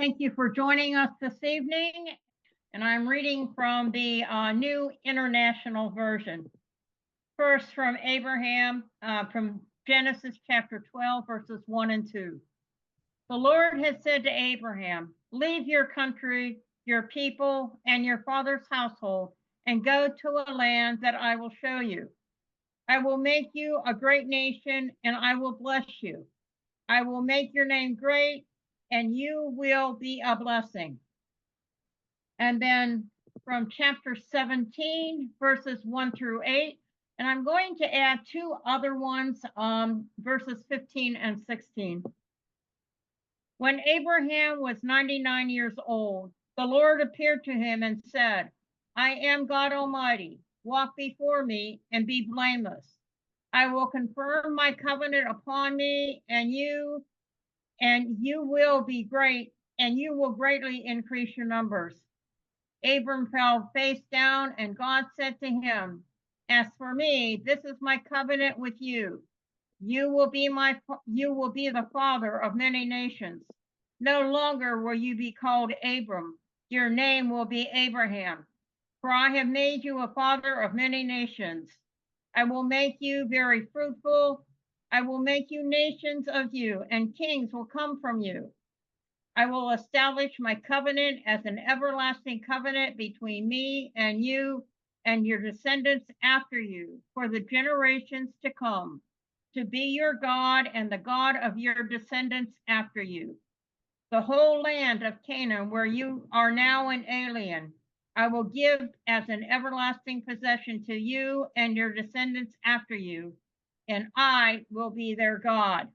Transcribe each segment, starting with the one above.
Thank you for joining us this evening. And I'm reading from the New International Version. First from Abraham, from Genesis chapter 12, verses 1 and 2. The Lord had said to Abraham, leave your country, your people, and your father's household, and go to a land that I will show you. I will make you a great nation, and I will bless you. I will make your name great, and you will be a blessing. And then from chapter 17, verses 1 through 8, and I'm going to add two other ones, verses 15 and 16. When Abraham was 99 years old, the Lord appeared to him and said, I am God Almighty. Walk before me and be blameless. I will confirm my covenant upon me, and you will be great, and you will greatly increase your numbers. Abram fell face down, and God said to him, as for me, this is my covenant with you. You will be the father of many nations. No longer will you be called Abram. Your name will be Abraham, for I have made you a father of many nations. I will make you very fruitful. I will make you nations of you, and kings will come from you. I will establish my covenant as an everlasting covenant between me and you and your descendants after you for the generations to come, to be your God and the God of your descendants after you. The whole land of Canaan, where you are now an alien, I will give as an everlasting possession to you and your descendants after you, and I will be their God.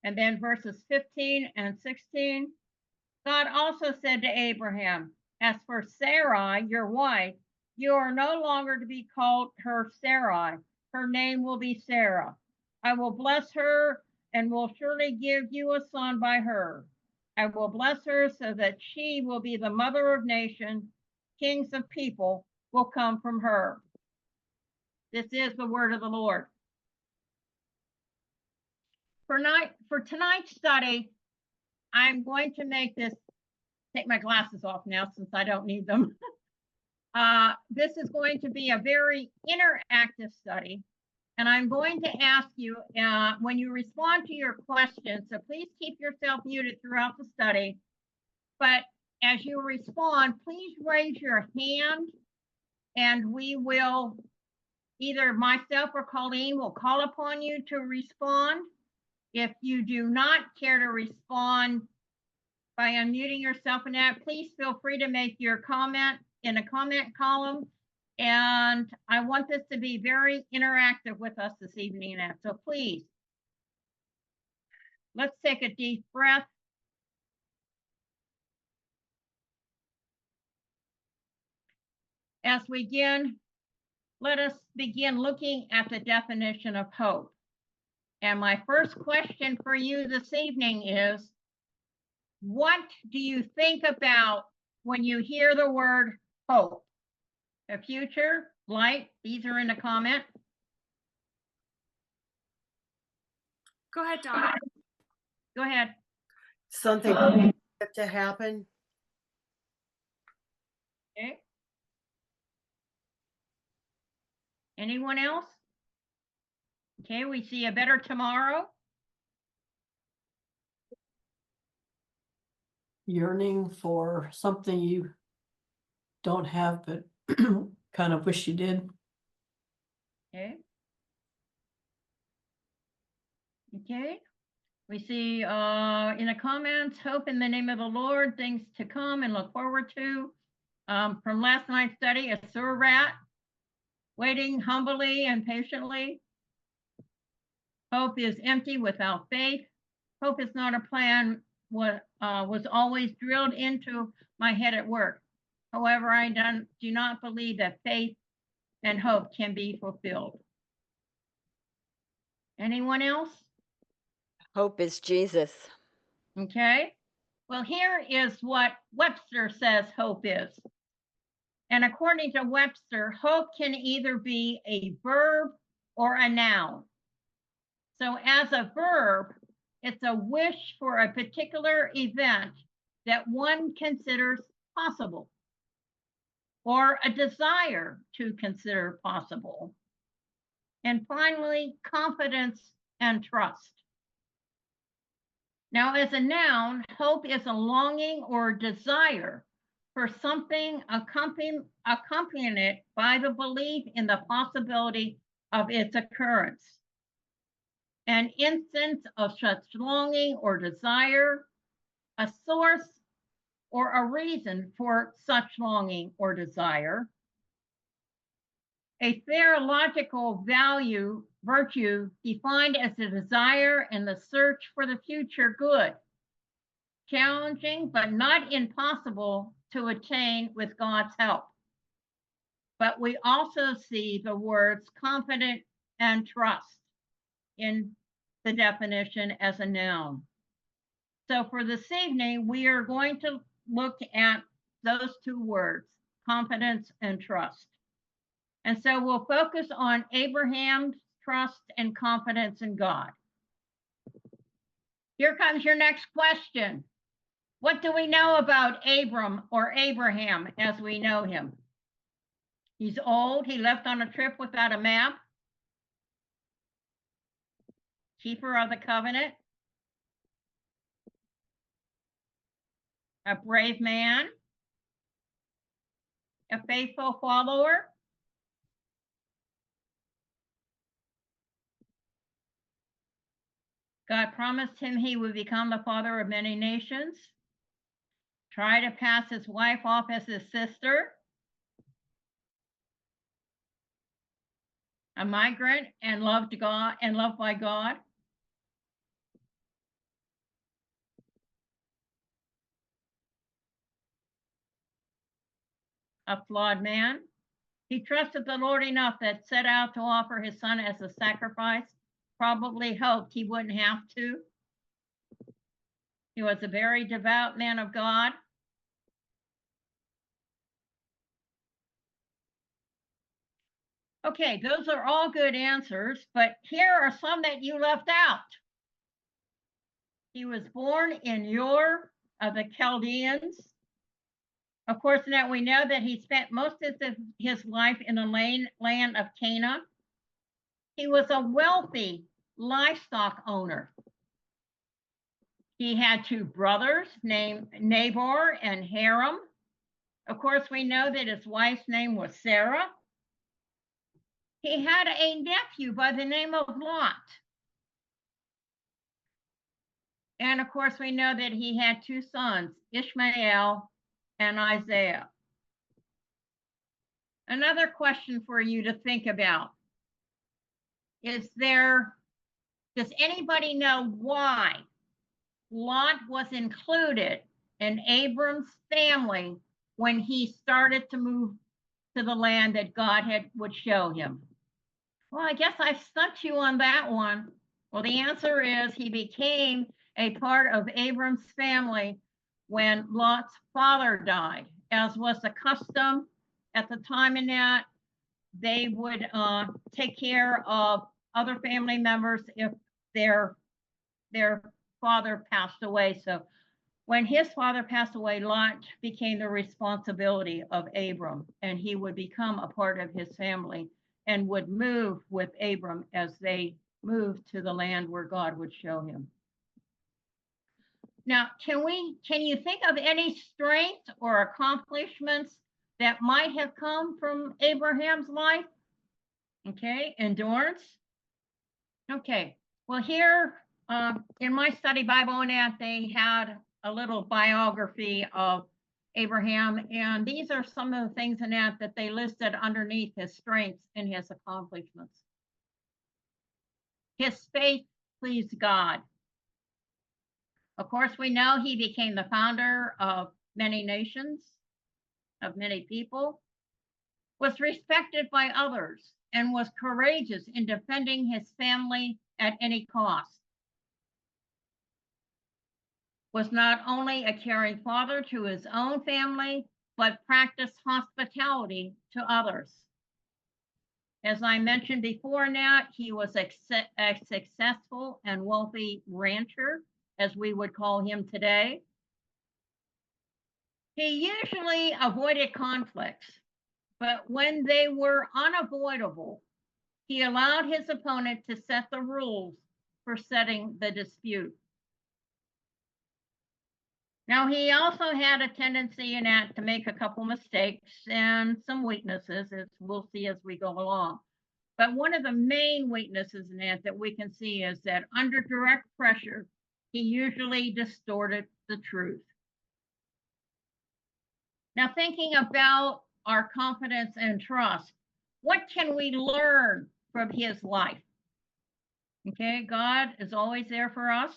And then verses 15 and 16, God also said to Abraham, as for Sarai, your wife, you are no longer to be called her Sarai. Her name will be Sarah. I will bless her and will surely give you a son by her. I will bless her so that she will be the mother of nations. Kings of people will come from her. This is the word of the Lord. For tonight's study, I'm going to take my glasses off now since I don't need them. This is going to be a very interactive study. And I'm going to ask you, when you respond to your questions, so please keep yourself muted throughout the study. But as you respond, please raise your hand and we will, either myself or Colleen will call upon you to respond. If you do not care to respond by unmuting yourself and that, please feel free to make your comment in a comment column. And I want this to be very interactive with us this evening. So please, let's take a deep breath. As we begin, let us begin looking at the definition of hope. And my first question for you this evening is, what do you think about when you hear the word hope? The future, light, these are in the comment. Go ahead, Dawn. Go ahead. Something to happen. Okay. Anyone else? Okay, we see a better tomorrow. Yearning for something you don't have, but kind of wish you did. Okay. Okay. We see in the comments, hope in the name of the Lord, things to come and look forward to. From last night's study, a sewer rat, waiting humbly and patiently. Hope is empty without faith. Hope is not a plan, what was always drilled into my head at work. However, I do not believe that faith and hope can be fulfilled. Anyone else? Hope is Jesus. Okay. Well, here is what Webster says hope is. And according to Webster, hope can either be a verb or a noun. So as a verb, It's a wish for a particular event that one considers possible, or a desire to consider possible. And finally, confidence and trust. Now, as a noun, hope is a longing or desire for something accompanying it by the belief in the possibility of its occurrence. An instance of such longing or desire, a source or a reason for such longing or desire, a theological virtue defined as the desire and the search for the future good, challenging but not impossible to attain with God's help. But we also see the words confident and trust in the definition as a noun. So for this evening, we are going to look at those two words, confidence and trust. And so we'll focus on Abraham's trust and confidence in God. Here comes your next question. What do we know about Abram or Abraham as we know him? He's old. He left on a trip without a map. Keeper of the covenant. A brave man. A faithful follower. God promised him he would become the father of many nations. Try to pass his wife off as his sister. A migrant and loved God and loved by God. A flawed man. He trusted the Lord enough that set out to offer his son as a sacrifice. Probably hoped he wouldn't have to. He was a very devout man of God. Okay, those are all good answers, but here are some that you left out. He was born in Ur of the Chaldeans. Of course, now we know that he spent most of his life in the land of Canaan. He was a wealthy livestock owner. He had two brothers named Nabor and Haram. Of course, we know that his wife's name was Sarah. He had a nephew by the name of Lot. And of course, we know that he had two sons, Ishmael and Isaiah. Another question for you to think about is does anybody know why Lot was included in Abram's family when he started to move to the land that God would show him? Well, I guess I stumped you on that one. Well, the answer is he became a part of Abram's family when Lot's father died, as was the custom at the time in that they would take care of other family members if their father passed away. So when his father passed away, Lot became the responsibility of Abram, and he would become a part of his family and would move with Abram as they moved to the land where God would show him. Now, can you think of any strengths or accomplishments that might have come from Abraham's life? Okay, endurance. Okay, well here in my study Bible app, they had a little biography of Abraham, and these are some of the things in that they listed underneath his strengths and his accomplishments. His faith pleased God. Of course, we know he became the founder of many nations, of many people, was respected by others, and was courageous in defending his family at any cost. Was not only a caring father to his own family, but practiced hospitality to others. As I mentioned before, Nat, he was a successful and wealthy rancher, as we would call him today. He usually avoided conflicts, but when they were unavoidable, he allowed his opponent to set the rules for setting the dispute. Now, he also had a tendency in that to make a couple mistakes and some weaknesses, as we'll see as we go along. But one of the main weaknesses in that we can see is that under direct pressure, he usually distorted the truth. Now, thinking about our confidence and trust, what can we learn from his life? Okay, God is always there for us.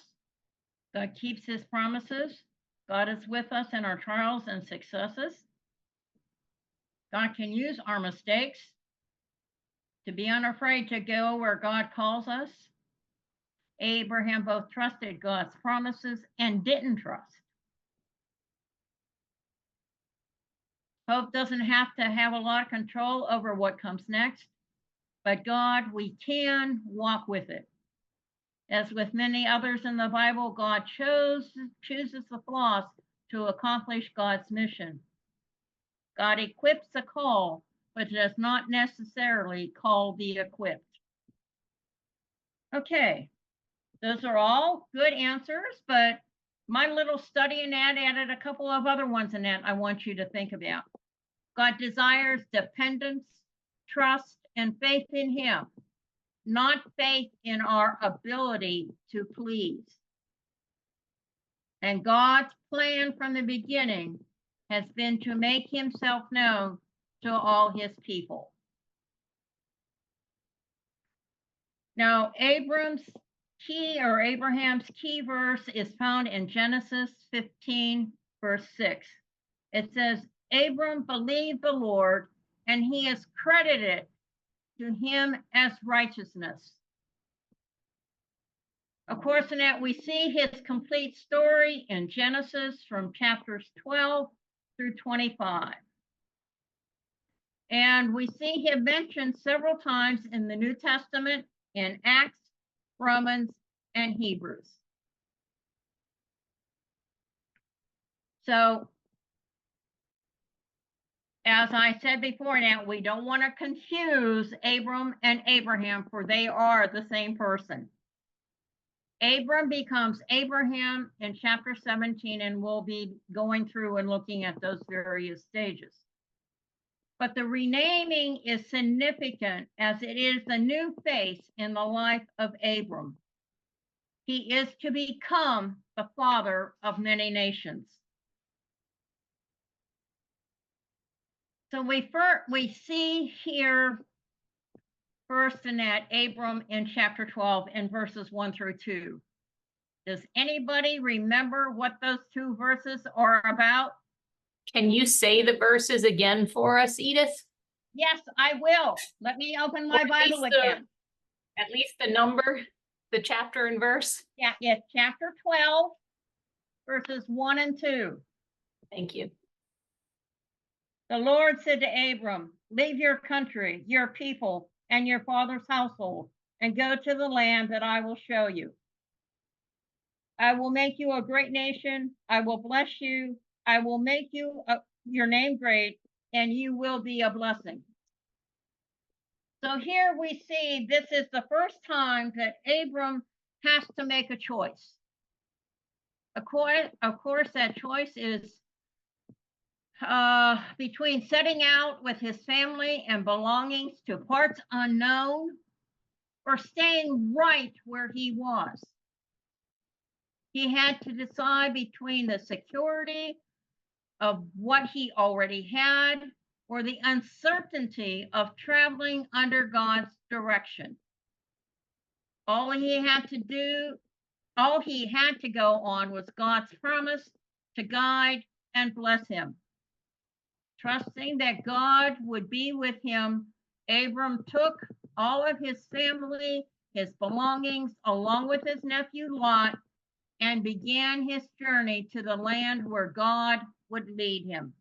God keeps his promises. God is with us in our trials and successes. God can use our mistakes to be unafraid to go where God calls us. Abraham both trusted God's promises and didn't trust. Hope doesn't have to have a lot of control over what comes next, but God, we can walk with it. As with many others in the Bible, God chooses the flaws to accomplish God's mission. God equips the call, but does not necessarily call the equipped. Okay, those are all good answers, but my little study in that added a couple of other ones in that I want you to think about. God desires dependence, trust, and faith in him, not faith in our ability to please. And God's plan from the beginning has been to make himself known to all his people. Now, Abraham's key verse is found in Genesis 15, verse 6. It says, Abram believed the Lord, and he is credited to him as righteousness. Of course, in that we see his complete story in Genesis from chapters 12 through 25. And we see him mentioned several times in the New Testament, in Acts, Romans, and Hebrews. So, as I said before, now we don't want to confuse Abram and Abraham, for they are the same person. Abram becomes Abraham in chapter 17, and we'll be going through and looking at those various stages. But the renaming is significant as it is the new phase in the life of Abram. He is to become the father of many nations. So we see here first in that Abram in chapter 12 in verses 1 through 2. Does anybody remember what those two verses are about? Can you say the verses again for us, Edith? Yes, I will. Let me open my Bible again. At least the number, the chapter and verse. Yeah, it's chapter 12, verses 1 and 2. Thank you. The Lord said to Abram, leave your country, your people, and your father's household, and go to the land that I will show you. I will make you a great nation. I will bless you. I will make you your name great, and you will be a blessing. So here we see this is the first time that Abram has to make a choice. Of course, that choice is between setting out with his family and belongings to parts unknown, or staying right where he was. He had to decide between the security of what he already had or the uncertainty of traveling under God's direction. All he had to go on was God's promise to guide and bless him. Trusting that God would be with him, Abram took all of his family, his belongings, along with his nephew Lot, and began his journey to the land where God would lead him.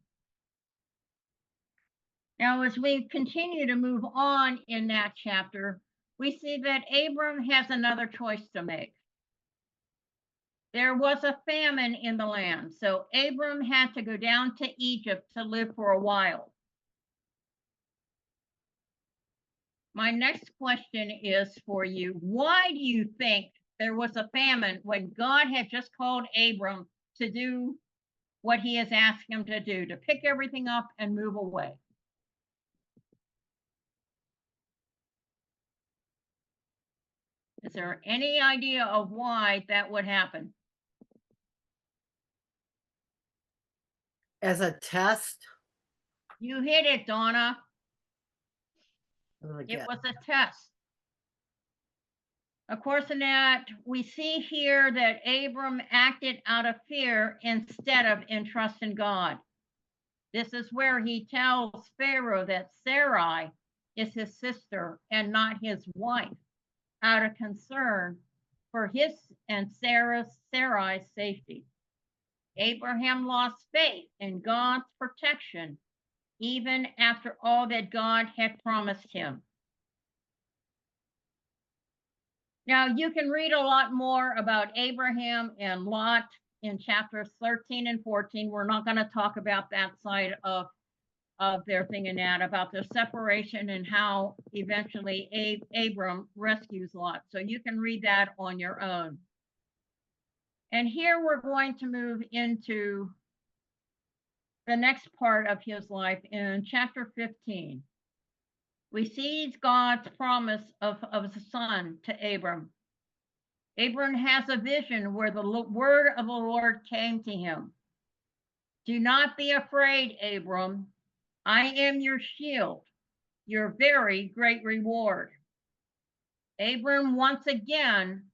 Now, as we continue to move on in that chapter, we see that Abram has another choice to make. There was a famine in the land, so Abram had to go down to Egypt to live for a while. My next question is for you. Why do you think there was a famine when God had just called Abram to do what he has asked him to do, to pick everything up and move away? Is there any idea of why that would happen? As a test? You hit it, Donna. I It guess. was a test. Of course, in that, we see here that Abram acted out of fear instead of in trust in God. This is where he tells Pharaoh that Sarai is his sister and not his wife, out of concern for his and Sarai's safety. Abraham lost faith in God's protection, even after all that God had promised him. Now, you can read a lot more about Abraham and Lot in chapters 13 and 14. We're not going to talk about that side of their thing in that, about their separation and how eventually Abram rescues Lot. So you can read that on your own. And here we're going to move into the next part of his life in chapter 15. We see God's promise of a son to Abram. Abram has a vision where the word of the Lord came to him. Do not be afraid, Abram. I am your shield, your very great reward. Abram once again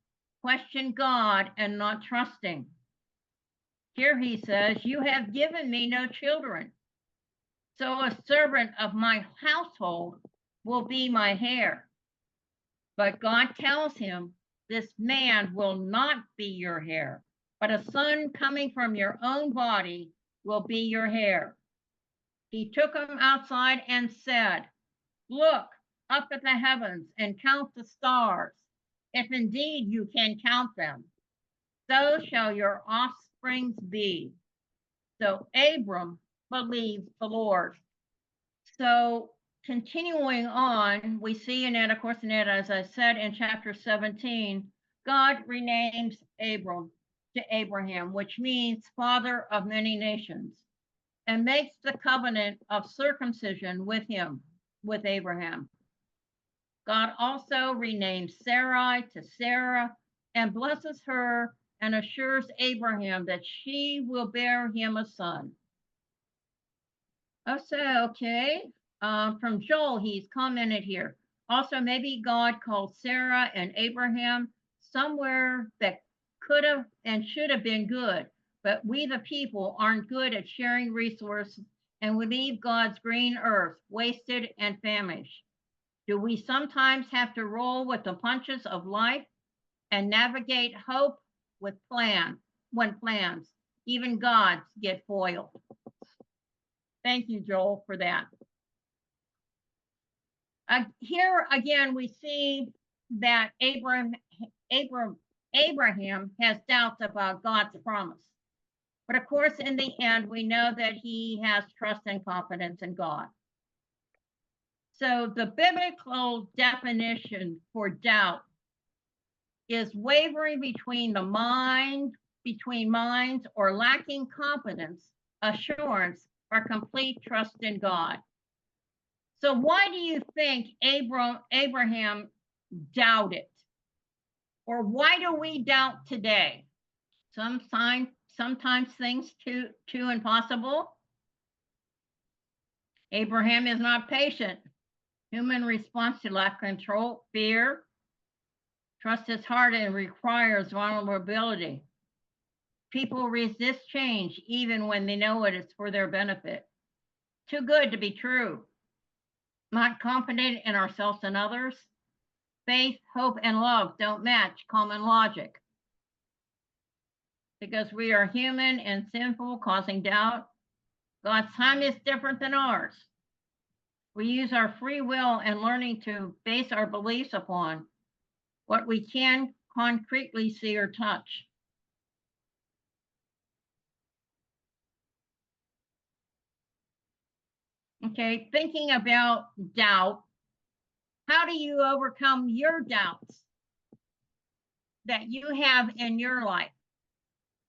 questioned God and not trusting. Here he says, you have given me no children, so a servant of my household will be my heir. But God tells him, this man will not be your heir, but a son coming from your own body will be your heir. He took him outside and said, look up at the heavens and count the stars, if indeed you can count them. So shall your offsprings be. So Abram believed the Lord. So continuing on, we see in it, of course, in it, as I said in chapter 17, God renames Abram to Abraham, which means father of many nations, and makes the covenant of circumcision with him, with Abraham. God also renames Sarai to Sarah and blesses her and assures Abraham that she will bear him a son. Also, okay, from Joel, he's commented here. Also, maybe God called Sarah and Abraham somewhere that could have and should have been good, but we the people aren't good at sharing resources and we leave God's green earth wasted and famished. Do we sometimes have to roll with the punches of life and navigate hope with when plans, even God's, get foiled? Thank you, Joel, for that. Here again, we see that Abraham has doubts about God's promise. But of course, in the end, we know that he has trust and confidence in God. So the biblical definition for doubt is wavering between minds or lacking confidence, assurance, or complete trust in God. So why do you think Abraham doubted? Or why do we doubt today? Sometimes things too impossible. Abraham is not patient. Human response to lack control, fear. Trust is hard and requires vulnerability. People resist change even when they know it is for their benefit. Too good to be true. Not confident in ourselves and others. Faith, hope, and love don't match common logic. Because we are human and sinful, causing doubt. God's time is different than ours. We use our free will and learning to base our beliefs upon what we can concretely see or touch. Okay, thinking about doubt, how do you overcome your doubts that you have in your life?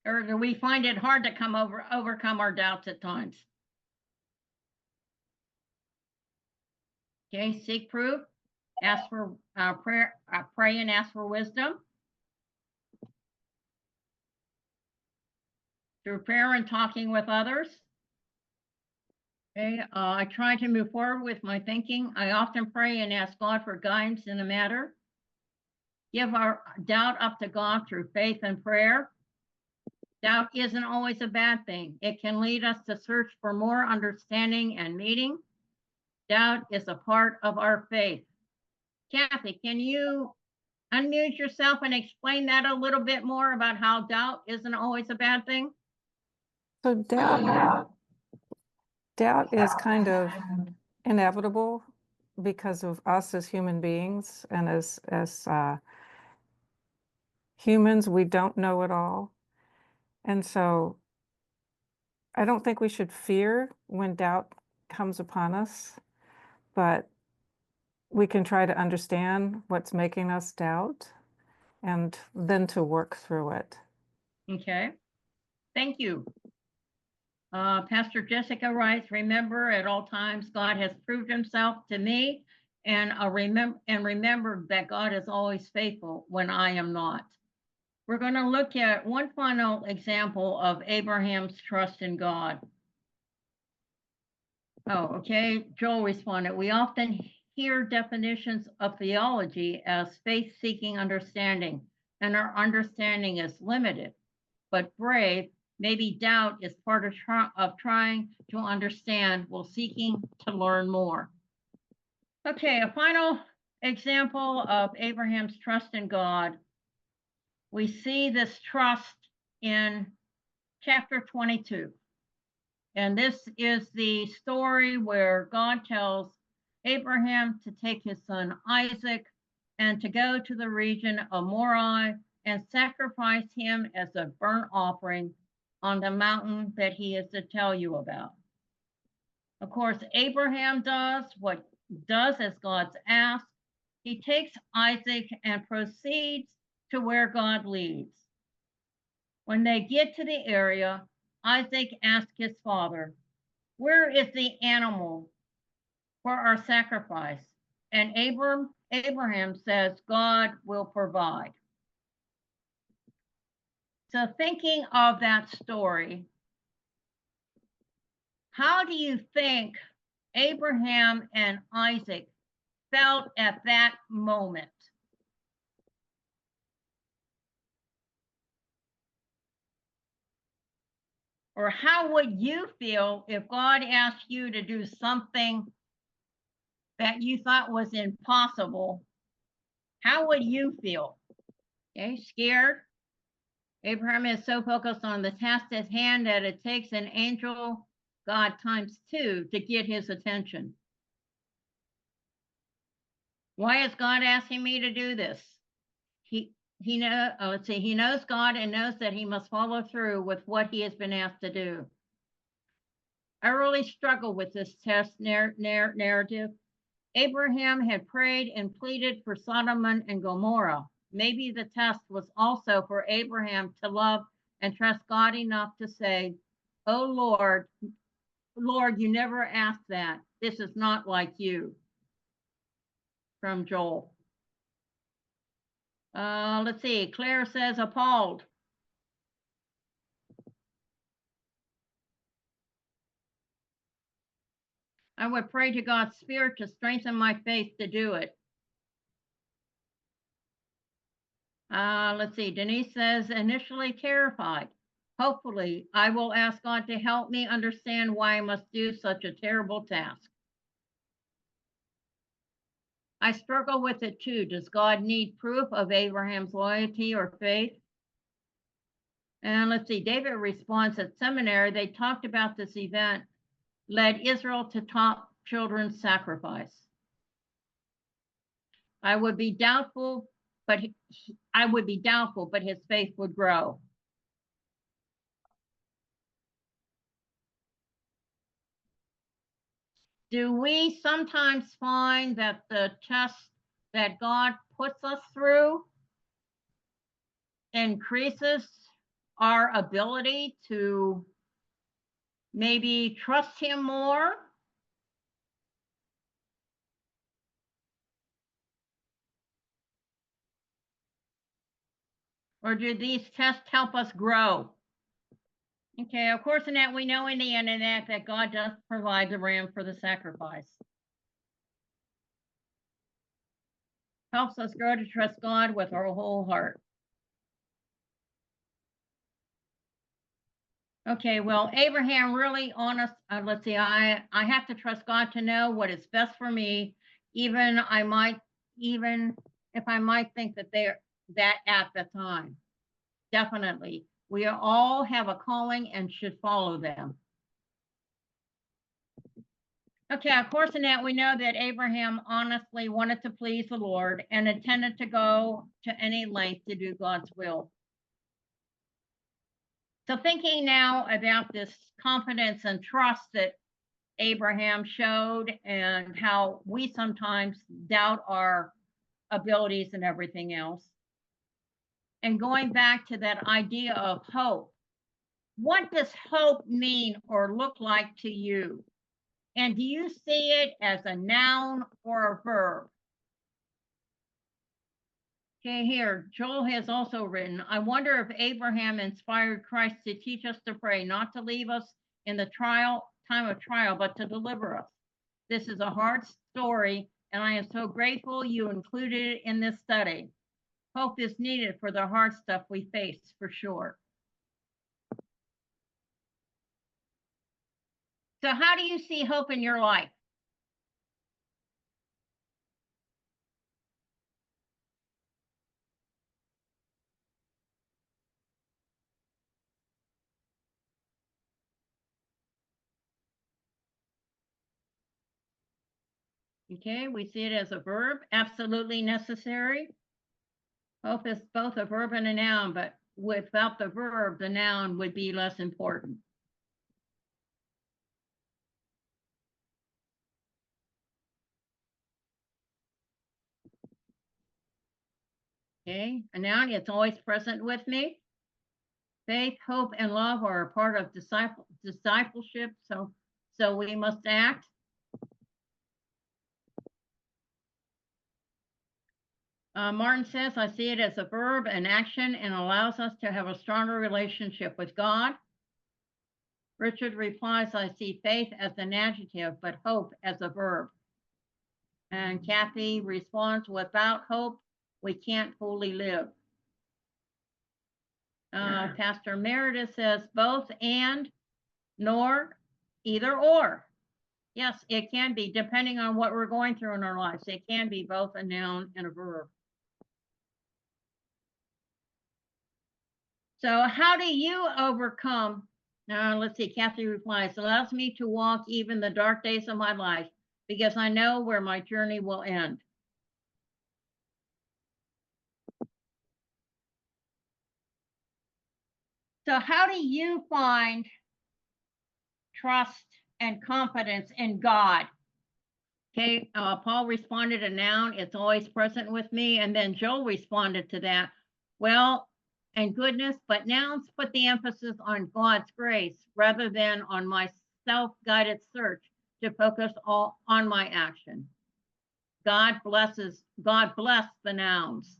Or do we find it hard to overcome our doubts at times? Okay, seek proof, ask for prayer, pray and ask for wisdom. Through prayer and talking with others. Okay, I try to move forward with my thinking. I often pray and ask God for guidance in the matter. Give our doubt up to God through faith and prayer. Doubt isn't always a bad thing. It can lead us to search for more understanding and meaning. Doubt is a part of our faith. Kathy, can you unmute yourself and explain that a little bit more about how doubt isn't always a bad thing? So doubt is kind of inevitable because of us as human beings, and as humans, we don't know it all. And so I don't think we should fear when doubt comes upon us, but we can try to understand what's making us doubt and then to work through it. Okay, thank you. Pastor Jessica writes, remember at all times God has proved himself to me, and remember that God is always faithful when I am not. We're going to look at one final example of Abraham's trust in God. Oh, okay. Joel responded, we often hear definitions of theology as faith-seeking understanding, and our understanding is limited, but brave. Maybe doubt is part of trying to understand while seeking to learn more. Okay, a final example of Abraham's trust in God. We see this trust in chapter 22. And this is the story where God tells Abraham to take his son Isaac and to go to the region of Moriah and sacrifice him as a burnt offering on the mountain that he is to tell you about. Of course, Abraham does as God's asked. He takes Isaac and proceeds to where God leads. When they get to the area, Isaac asks his father, where is the animal for our sacrifice? And Abraham says, God will provide. So thinking of that story, how do you think Abraham and Isaac felt at that moment? Or how would you feel if God asked you to do something that you thought was impossible? How would you feel? Okay, scared? Abraham is so focused on the task at hand that it takes an angel God times 2 to get his attention. Why is God asking me to do this? He knows God and knows that he must follow through with what he has been asked to do. I really struggle with this test narrative. Abraham had prayed and pleaded for Sodom and Gomorrah. Maybe the test was also for Abraham to love and trust God enough to say, oh Lord, you never asked that. This is not like you. From Joel. Let's see, Claire says appalled. I would pray to God's Spirit to strengthen my faith to do it. Let's see, Denise says initially terrified. Hopefully, I will ask God to help me understand why I must do such a terrible task. I struggle with it too. Does God need proof of Abraham's loyalty or faith? And let's see, David responds at seminary, they talked about this event led Israel to children's sacrifice. I would be doubtful, but his faith would grow. Do we sometimes find that the tests that God puts us through increases our ability to maybe trust him more? Or do these tests help us grow? Okay, of course, in that we know in the end of that God does provide the ram for the sacrifice. Helps us grow to trust God with our whole heart. Okay, well, Abraham really honest. Let's see, I have to trust God to know what is best for me, even if I might think that they're that at the time. Definitely, we all have a calling and should follow them. Okay, of course, in that we know that Abraham honestly wanted to please the Lord and intended to go to any length to do God's will. So thinking now about this confidence and trust that Abraham showed and how we sometimes doubt our abilities and everything else. And going back to that idea of hope, what does hope mean or look like to you? And do you see it as a noun or a verb? Okay, here, Joel has also written, I wonder if Abraham inspired Christ to teach us to pray, not to leave us in the time of trial, but to deliver us. This is a hard story, and I am so grateful you included it in this study. Hope is needed for the hard stuff we face, for sure. So how do you see hope in your life? Okay, we see it as a verb, absolutely necessary. Hope is both a verb and a noun, but without the verb, the noun would be less important. Okay, a noun, it's always present with me. Faith, hope, and love are a part of discipleship, so we must act. Martin says, I see it as a verb, an action, and allows us to have a stronger relationship with God. Richard replies, I see faith as an adjective, but hope as a verb. And Kathy responds, without hope, we can't fully live. Pastor Meredith says, both and, nor, either or. Yes, it can be, depending on what we're going through in our lives. It can be both a noun and a verb. So how do you overcome? Let's see, Kathy replies, allows me to walk even the dark days of my life because I know where my journey will end. So how do you find trust and confidence in God? Okay, Paul responded a noun, it's always present with me. And then Joel responded to that, well, and goodness, but nouns put the emphasis on God's grace rather than on my self-guided search to focus all on my action. God bless the nouns.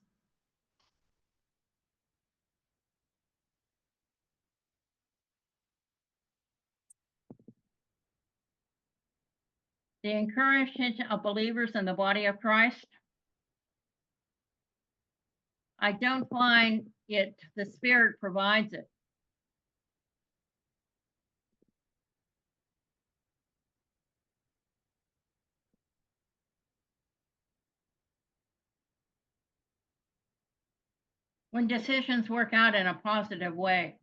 The encouragement of believers in the body of Christ. I don't find it, the Spirit provides it. When decisions work out in a positive way.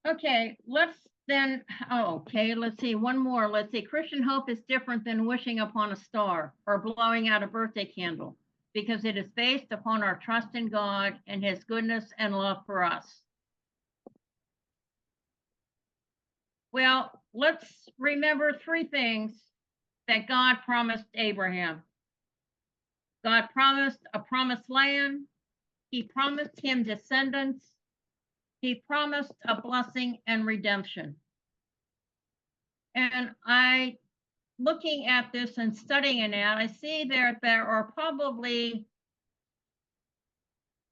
Okay, let's then, oh, okay, let's see, one more. Let's see, Christian hope is different than wishing upon a star or blowing out a birthday candle because it is based upon our trust in God and his goodness and love for us. Well, let's remember three things that God promised Abraham. God promised a promised land. He promised him descendants. He promised a blessing and redemption. And looking at this and studying it out, I see there are probably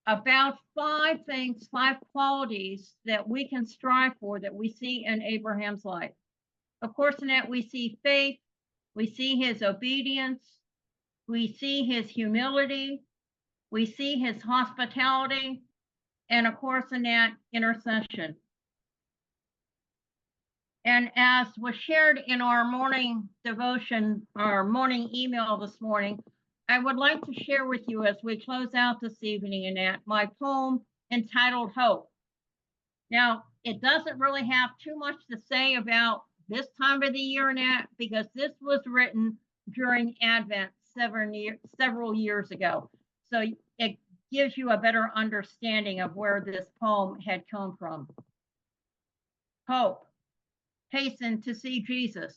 about five things, five qualities that we can strive for that we see in Abraham's life. Of course, in that we see faith, we see his obedience, we see his humility, we see his hospitality, and of course, in that intercession. And as was shared in our morning devotion, our morning email this morning, I would like to share with you as we close out this evening in that my poem entitled Hope. Now, it doesn't really have too much to say about this time of the year and that because this was written during Advent several years ago. So it gives you a better understanding of where this poem had come from. Hope. Hasten to see Jesus.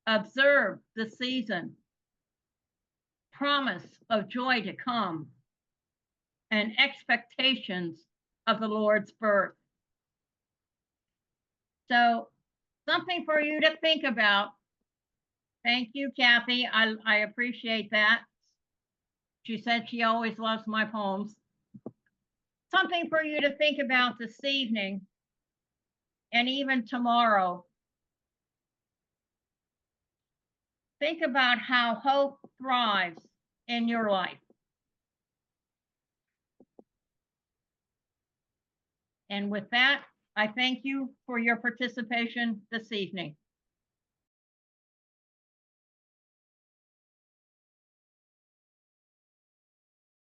Observe the season. Promise of joy to come. And expectations of the Lord's birth. So something for you to think about. Thank you, Kathy. I appreciate that. She said she always loves my poems. Something for you to think about this evening and even tomorrow. Think about how hope thrives in your life. And with that, I thank you for your participation this evening.